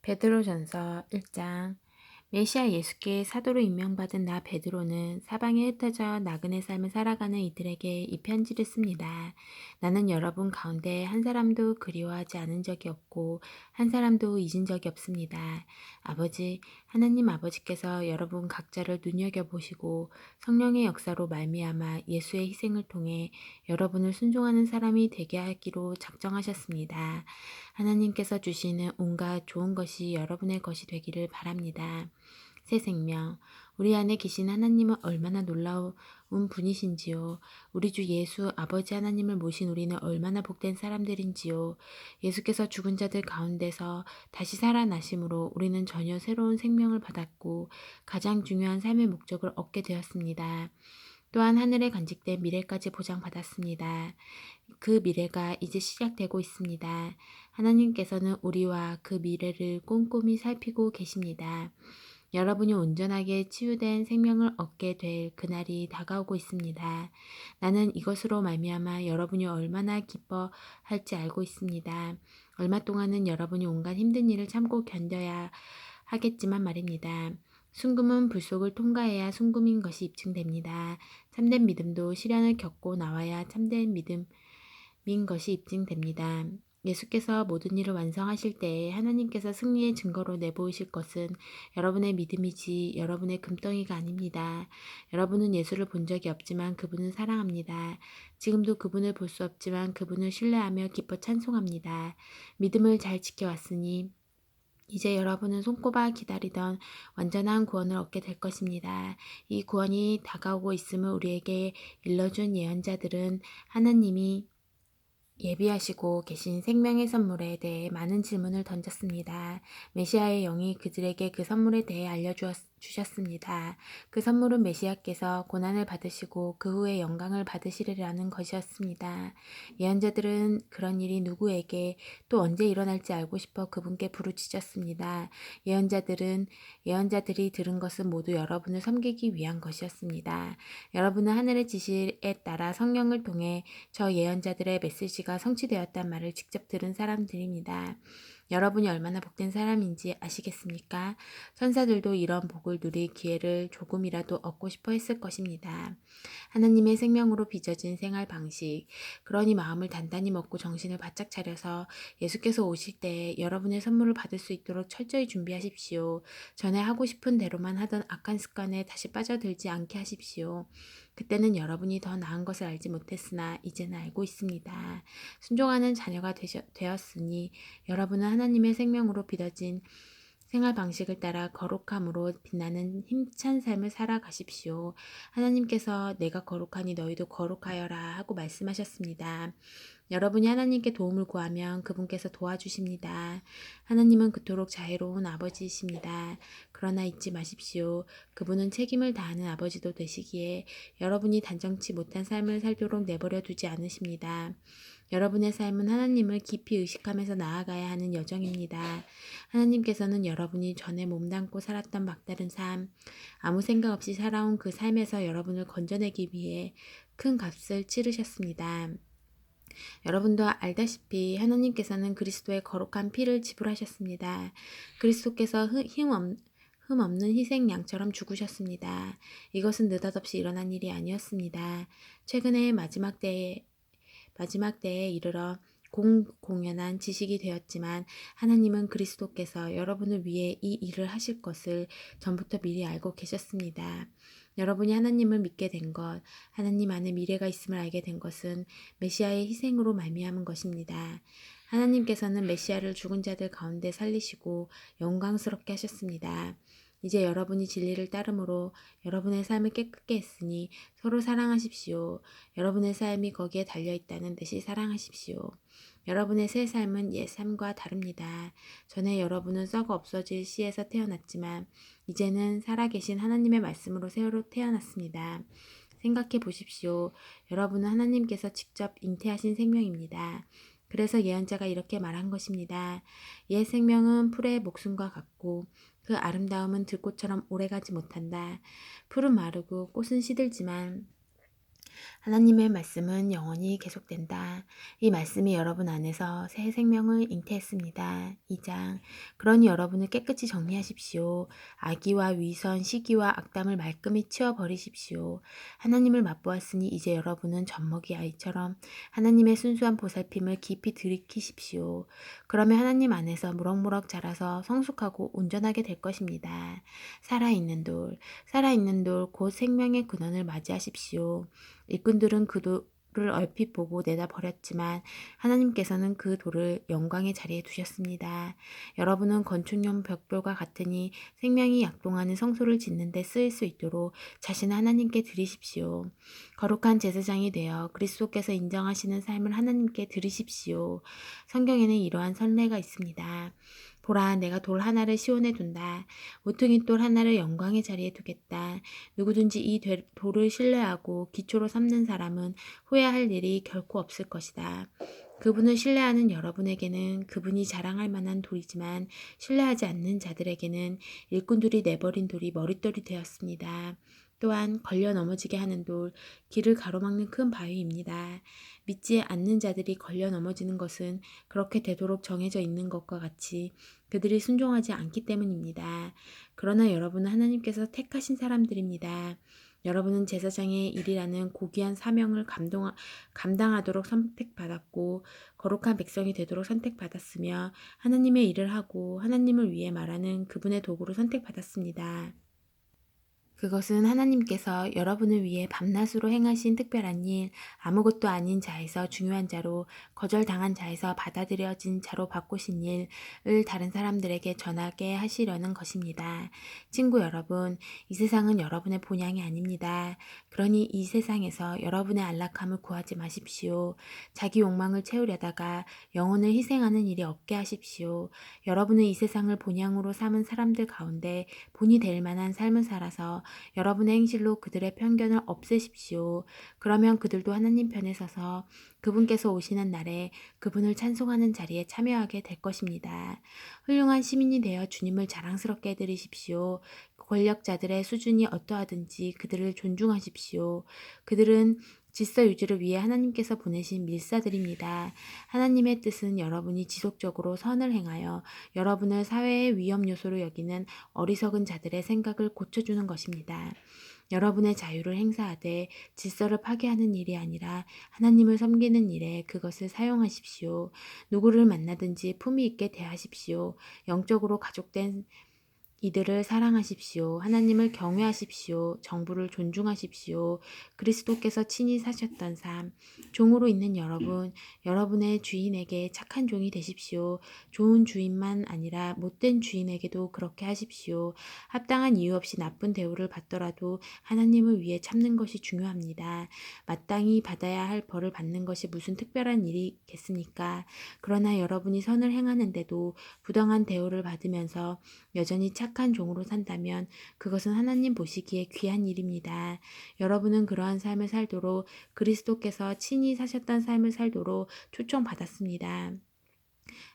베드로전서 1장. 메시아 예수께 사도로 임명받은 나 베드로는 사방에 흩어져 나그네 삶을 살아가는 이들에게 이 편지를 씁니다. 나는 여러분 가운데 한 사람도 그리워하지 않은 적이 없고 한 사람도 잊은 적이 없습니다. 아버지, 하나님 아버지께서 여러분 각자를 눈여겨보시고 성령의 역사로 말미암아 예수의 희생을 통해 여러분을 순종하는 사람이 되게 하기로 작정하셨습니다. 하나님께서 주시는 온갖 좋은 것이 여러분의 것이 되기를 바랍니다. 새 생명, 우리 안에 계신 하나님은 얼마나 놀라운 분이신지요. 우리 주 예수 아버지 하나님을 모신 우리는 얼마나 복된 사람들인지요. 예수께서 죽은 자들 가운데서 다시 살아나심으로 우리는 전혀 새로운 생명을 받았고 가장 중요한 삶의 목적을 얻게 되었습니다. 또한 하늘에 간직된 미래까지 보장받았습니다. 그 미래가 이제 시작되고 있습니다. 하나님께서는 우리와 그 미래를 꼼꼼히 살피고 계십니다. 여러분이 온전하게 치유된 생명을 얻게 될 그날이 다가오고 있습니다. 나는 이것으로 말미암아 여러분이 얼마나 기뻐할지 알고 있습니다. 얼마 동안은 여러분이 온갖 힘든 일을 참고 견뎌야 하겠지만 말입니다. 순금은 불속을 통과해야 순금인 것이 입증됩니다. 참된 믿음도 시련을 겪고 나와야 참된 믿음인 것이 입증됩니다. 예수께서 모든 일을 완성하실 때에 하나님께서 승리의 증거로 내보이실 것은 여러분의 믿음이지 여러분의 금덩이가 아닙니다. 여러분은 예수를 본 적이 없지만 그분은 사랑합니다. 지금도 그분을 볼 수 없지만 그분을 신뢰하며 기뻐 찬송합니다. 믿음을 잘 지켜왔으니 이제 여러분은 손꼽아 기다리던 완전한 구원을 얻게 될 것입니다. 이 구원이 다가오고 있음을 우리에게 일러준 예언자들은 하나님이 예비하시고 계신 생명의 선물에 대해 많은 질문을 던졌습니다. 메시아의 영이 그들에게 그 선물에 대해 알려주셨습니다. 그 선물은 메시아께서 고난을 받으시고 그 후에 영광을 받으시리라는 것이었습니다. 예언자들은 그런 일이 누구에게 또 언제 일어날지 알고 싶어 그분께 부르짖었습니다. 예언자들이 들은 것은 모두 여러분을 섬기기 위한 것이었습니다. 여러분은 하늘의 지시에 따라 성령을 통해 저 예언자들의 메시지가 성취되었단 말을 직접 들은 사람들입니다. 여러분이 얼마나 복된 사람인지 아시겠습니까? 천사들도 이런 복을 누릴 기회를 조금이라도 얻고 싶어 했을 것입니다. 하나님의 생명으로 빚어진 생활 방식, 그러니 마음을 단단히 먹고 정신을 바짝 차려서 예수께서 오실 때 여러분의 선물을 받을 수 있도록 철저히 준비하십시오. 전에 하고 싶은 대로만 하던 악한 습관에 다시 빠져들지 않게 하십시오. 그때는 여러분이 더 나은 것을 알지 못했으나 이제는 알고 있습니다. 순종하는 자녀가 되었으니 여러분은 하나님의 생명으로 빚어진 생활 방식을 따라 거룩함으로 빛나는 힘찬 삶을 살아가십시오. 하나님께서 내가 거룩하니 너희도 거룩하여라 하고 말씀하셨습니다. 여러분이 하나님께 도움을 구하면 그분께서 도와주십니다. 하나님은 그토록 자애로운 아버지이십니다. 그러나 잊지 마십시오. 그분은 책임을 다하는 아버지도 되시기에 여러분이 단정치 못한 삶을 살도록 내버려 두지 않으십니다. 여러분의 삶은 하나님을 깊이 의식하면서 나아가야 하는 여정입니다. 하나님께서는 여러분이 전에 몸담고 살았던 막다른 삶, 아무 생각 없이 살아온 그 삶에서 여러분을 건져내기 위해 큰 값을 치르셨습니다. 여러분도 알다시피 하나님께서는 그리스도의 거룩한 피를 지불하셨습니다. 그리스도께서 흠없는 희생양처럼 죽으셨습니다. 이것은 느닷없이 일어난 일이 아니었습니다. 최근에 마지막 때에 이르러 공공연한 지식이 되었지만 하나님은 그리스도께서 여러분을 위해 이 일을 하실 것을 전부터 미리 알고 계셨습니다. 여러분이 하나님을 믿게 된 것, 하나님 안에 미래가 있음을 알게 된 것은 메시아의 희생으로 말미암은 것입니다. 하나님께서는 메시아를 죽은 자들 가운데 살리시고 영광스럽게 하셨습니다. 이제 여러분이 진리를 따름으로 여러분의 삶을 깨끗게 했으니 서로 사랑하십시오. 여러분의 삶이 거기에 달려있다는 듯이 사랑하십시오. 여러분의 새 삶은 옛 삶과 다릅니다. 전에 여러분은 썩어 없어질 씨에서 태어났지만 이제는 살아계신 하나님의 말씀으로 새로 태어났습니다. 생각해 보십시오. 여러분은 하나님께서 직접 잉태하신 생명입니다. 그래서 예언자가 이렇게 말한 것입니다. 옛 생명은 풀의 목숨과 같고 그 아름다움은 들꽃처럼 오래가지 못한다. 풀은 마르고 꽃은 시들지만 하나님의 말씀은 영원히 계속된다. 이 말씀이 여러분 안에서 새 생명을 잉태했습니다. 2장. 그러니 여러분을 깨끗이 정리하십시오. 악의와 위선, 시기와 악담을 말끔히 치워버리십시오. 하나님을 맛보았으니 이제 여러분은 젖먹이 아이처럼 하나님의 순수한 보살핌을 깊이 들이키십시오. 그러면 하나님 안에서 무럭무럭 자라서 성숙하고 온전하게 될 것입니다. 살아있는 돌, 곧 생명의 근원을 맞이하십시오. 일꾼들은 그 돌을 얼핏 보고 내다 버렸지만 하나님께서는 그 돌을 영광의 자리에 두셨습니다. 여러분은 건축용 벽돌과 같으니 생명이 약동하는 성소를 짓는 데 쓰일 수 있도록 자신을 하나님께 드리십시오. 거룩한 제사장이 되어 그리스도께서 인정하시는 삶을 하나님께 드리십시오. 성경에는 이러한 선례가 있습니다. 보라, 내가 돌 하나를 시온에 둔다. 모퉁이 돌 하나를 영광의 자리에 두겠다. 누구든지 이 돌을 신뢰하고 기초로 삼는 사람은 후회할 일이 결코 없을 것이다. 그분을 신뢰하는 여러분에게는 그분이 자랑할 만한 돌이지만 신뢰하지 않는 자들에게는 일꾼들이 내버린 돌이 머릿돌이 되었습니다. 또한 걸려 넘어지게 하는 돌, 길을 가로막는 큰 바위입니다. 믿지 않는 자들이 걸려 넘어지는 것은 그렇게 되도록 정해져 있는 것과 같이 그들이 순종하지 않기 때문입니다. 그러나 여러분은 하나님께서 택하신 사람들입니다. 여러분은 제사장의 일이라는 고귀한 사명을 감당하도록 선택받았고 거룩한 백성이 되도록 선택받았으며 하나님의 일을 하고 하나님을 위해 말하는 그분의 도구로 선택받았습니다. 그것은 하나님께서 여러분을 위해 밤낮으로 행하신 특별한 일, 아무것도 아닌 자에서 중요한 자로, 거절당한 자에서 받아들여진 자로 바꾸신 일을 다른 사람들에게 전하게 하시려는 것입니다. 친구 여러분, 이 세상은 여러분의 본향이 아닙니다. 그러니 이 세상에서 여러분의 안락함을 구하지 마십시오. 자기 욕망을 채우려다가 영혼을 희생하는 일이 없게 하십시오. 여러분은 이 세상을 본향으로 삼은 사람들 가운데 본이 될 만한 삶을 살아서 여러분의 행실로 그들의 편견을 없애십시오. 그러면 그들도 하나님 편에 서서 그분께서 오시는 날에 그분을 찬송하는 자리에 참여하게 될 것입니다. 훌륭한 시민이 되어 주님을 자랑스럽게 해드리십시오. 권력자들의 수준이 어떠하든지 그들을 존중하십시오. 그들은 질서 유지를 위해 하나님께서 보내신 밀사들입니다. 하나님의 뜻은 여러분이 지속적으로 선을 행하여 여러분을 사회의 위험 요소로 여기는 어리석은 자들의 생각을 고쳐주는 것입니다. 여러분의 자유를 행사하되 질서를 파괴하는 일이 아니라 하나님을 섬기는 일에 그것을 사용하십시오. 누구를 만나든지 품위 있게 대하십시오. 영적으로 가족된 이들을 사랑하십시오. 하나님을 경외하십시오. 정부를 존중하십시오. 그리스도께서 친히 사셨던 삶. 종으로 있는 여러분, 여러분의 주인에게 착한 종이 되십시오. 좋은 주인만 아니라 못된 주인에게도 그렇게 하십시오. 합당한 이유 없이 나쁜 대우를 받더라도 하나님을 위해 참는 것이 중요합니다. 마땅히 받아야 할 벌을 받는 것이 무슨 특별한 일이겠습니까? 그러나 여러분이 선을 행하는데도 부당한 대우를 받으면서 여전히 착한 종으로 산다면 그것은 하나님 보시기에 귀한 일입니다. 여러분은 그러한 삶을 살도록 그리스도께서 친히 사셨던 삶을 살도록 초청받았습니다.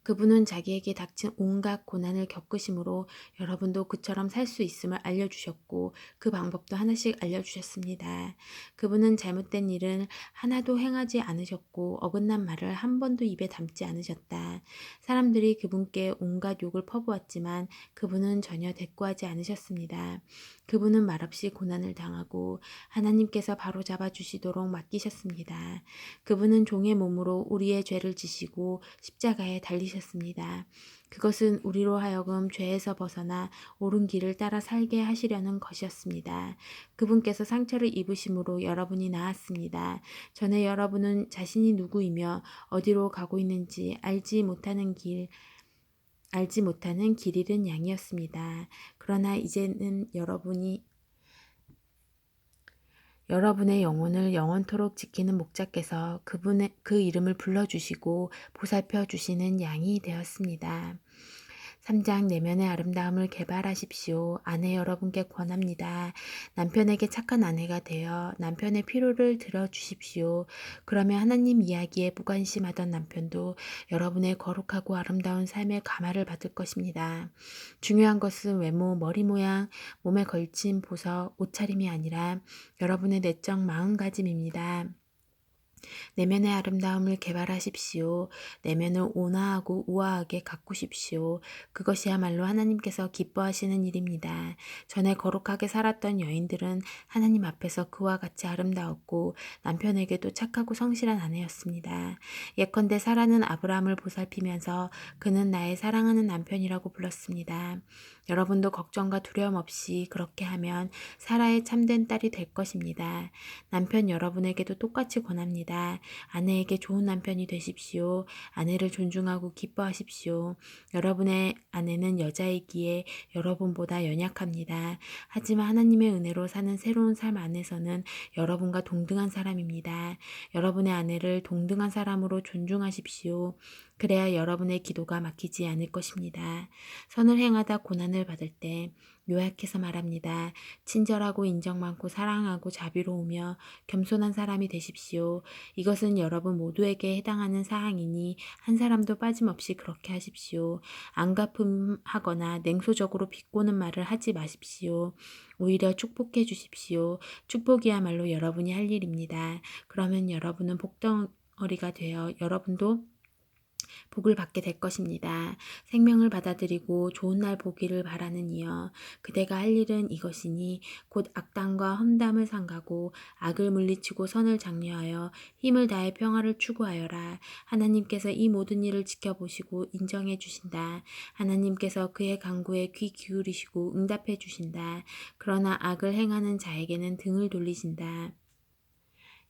그분은 자기에게 닥친 온갖 고난을 겪으심으로 여러분도 그처럼 살 수 있음을 알려주셨고 그 방법도 하나씩 알려주셨습니다. 그분은 잘못된 일은 하나도 행하지 않으셨고 어긋난 말을 한 번도 입에 담지 않으셨다. 사람들이 그분께 온갖 욕을 퍼부었지만 그분은 전혀 대꾸하지 않으셨습니다. 그분은 말없이 고난을 당하고 하나님께서 바로잡아 주시도록 맡기셨습니다. 그분은 종의 몸으로 우리의 죄를 지시고 십자가에 달리셨습니다. 그것은 우리로 하여금 죄에서 벗어나 옳은 길을 따라 살게 하시려는 것이었습니다. 그분께서 상처를 입으심으로 여러분이 나았습니다. 전에 여러분은 자신이 누구이며 어디로 가고 있는지 알지 못하는 길 잃은 양이었습니다. 그러나 이제는 여러분의 영혼을 영원토록 지키는 목자께서 그 이름을 불러주시고 보살펴 주시는 양이 되었습니다. 3장 내면의 아름다움을 개발하십시오. 아내 여러분께 권합니다. 남편에게 착한 아내가 되어 남편의 필요를 들어주십시오. 그러면 하나님 이야기에 무관심하던 남편도 여러분의 거룩하고 아름다운 삶의 감화를 받을 것입니다. 중요한 것은 외모, 머리 모양, 몸에 걸친 보석, 옷차림이 아니라 여러분의 내적 마음가짐입니다. 내면의 아름다움을 개발하십시오. 내면을 온화하고 우아하게 가꾸십시오. 그것이야말로 하나님께서 기뻐하시는 일입니다. 전에 거룩하게 살았던 여인들은 하나님 앞에서 그와 같이 아름다웠고 남편에게도 착하고 성실한 아내였습니다. 예컨대 사라는 아브라함을 보살피면서 그는 나의 사랑하는 남편이라고 불렀습니다. 여러분도 걱정과 두려움 없이 그렇게 하면 사라의 참된 딸이 될 것입니다. 남편 여러분에게도 똑같이 권합니다. 아내에게 좋은 남편이 되십시오. 아내를 존중하고 기뻐하십시오. 여러분의 아내는 여자이기에 여러분보다 연약합니다. 하지만 하나님의 은혜로 사는 새로운 삶 안에서는 여러분과 동등한 사람입니다. 여러분의 아내를 동등한 사람으로 존중하십시오. 그래야 여러분의 기도가 막히지 않을 것입니다. 선을 행하다 고난을 받을 때 요약해서 말합니다. 친절하고 인정 많고 사랑하고 자비로우며 겸손한 사람이 되십시오. 이것은 여러분 모두에게 해당하는 사항이니 한 사람도 빠짐없이 그렇게 하십시오. 안가품하거나 냉소적으로 비꼬는 말을 하지 마십시오. 오히려 축복해 주십시오. 축복이야말로 여러분이 할 일입니다. 그러면 여러분은 복덩어리가 되어 여러분도 복을 받게 될 것입니다. 생명을 받아들이고 좋은 날 보기를 바라는 이여 그대가 할 일은 이것이니 곧 악당과 험담을 삼가고 악을 물리치고 선을 장려하여 힘을 다해 평화를 추구하여라. 하나님께서 이 모든 일을 지켜보시고 인정해 주신다. 하나님께서 그의 간구에 귀 기울이시고 응답해 주신다. 그러나 악을 행하는 자에게는 등을 돌리신다.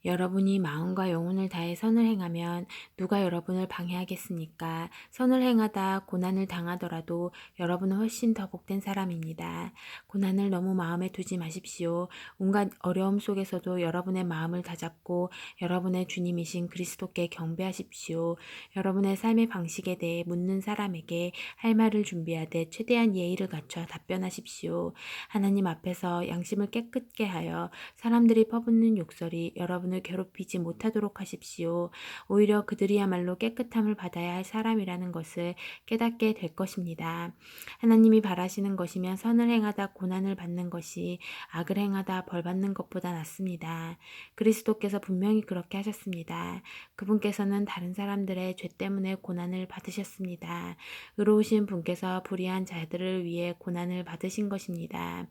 여러분이 마음과 영혼을 다해 선을 행하면 누가 여러분을 방해하겠습니까? 선을 행하다 고난을 당하더라도 여러분은 훨씬 더 복된 사람입니다. 고난을 너무 마음에 두지 마십시오. 온갖 어려움 속에서도 여러분의 마음을 다잡고 여러분의 주님이신 그리스도께 경배하십시오. 여러분의 삶의 방식에 대해 묻는 사람에게 할 말을 준비하되 최대한 예의를 갖춰 답변하십시오. 하나님 앞에서 양심을 깨끗게 하여 사람들이 퍼붓는 욕설이 여러분을 괴롭히지 못하도록 하십시오. 오히려 그들이야말로 깨끗함을 받아야 할 사람이라는 것을 깨닫게 될 것입니다. 하나님이 바라시는 것이면 선을 행하다 고난을 받는 것이 악을 행하다 벌 받는 것보다 낫습니다. 그리스도께서 분명히 그렇게 하셨습니다. 그분께서는 다른 사람들의 죄 때문에 고난을 받으셨습니다. 의로우신 분께서 불의한 자들을 위해 고난을 받으신 것입니다.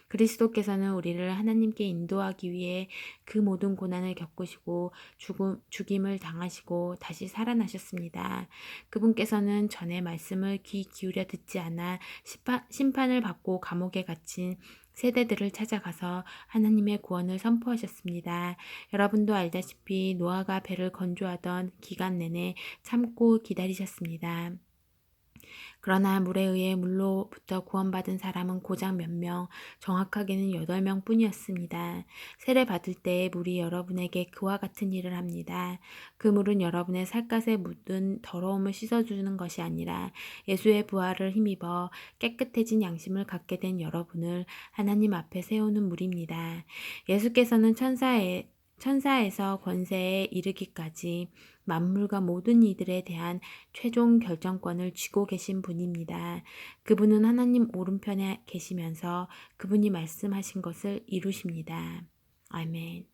그리스도께서는 우리를 하나님께 인도하기 위해 그 모든 고난을 겪으시고 죽임을 당하시고 다시 살아나셨습니다. 그분께서는 전의 말씀을 귀 기울여 듣지 않아 심판을 받고 감옥에 갇힌 세대들을 찾아가서 하나님의 구원을 선포하셨습니다. 여러분도 알다시피 노아가 배를 건조하던 기간 내내 참고 기다리셨습니다. 그러나 물에 의해 물로부터 구원받은 사람은 고작 몇 명, 정확하게는 8명 뿐이었습니다. 세례 받을 때 물이 여러분에게 그와 같은 일을 합니다. 그 물은 여러분의 살갗에 묻은 더러움을 씻어주는 것이 아니라 예수의 부활을 힘입어 깨끗해진 양심을 갖게 된 여러분을 하나님 앞에 세우는 물입니다. 예수께서는 천사에서 권세에 이르기까지 만물과 모든 이들에 대한 최종 결정권을 쥐고 계신 분입니다. 그분은 하나님 오른편에 계시면서 그분이 말씀하신 것을 이루십니다. 아멘.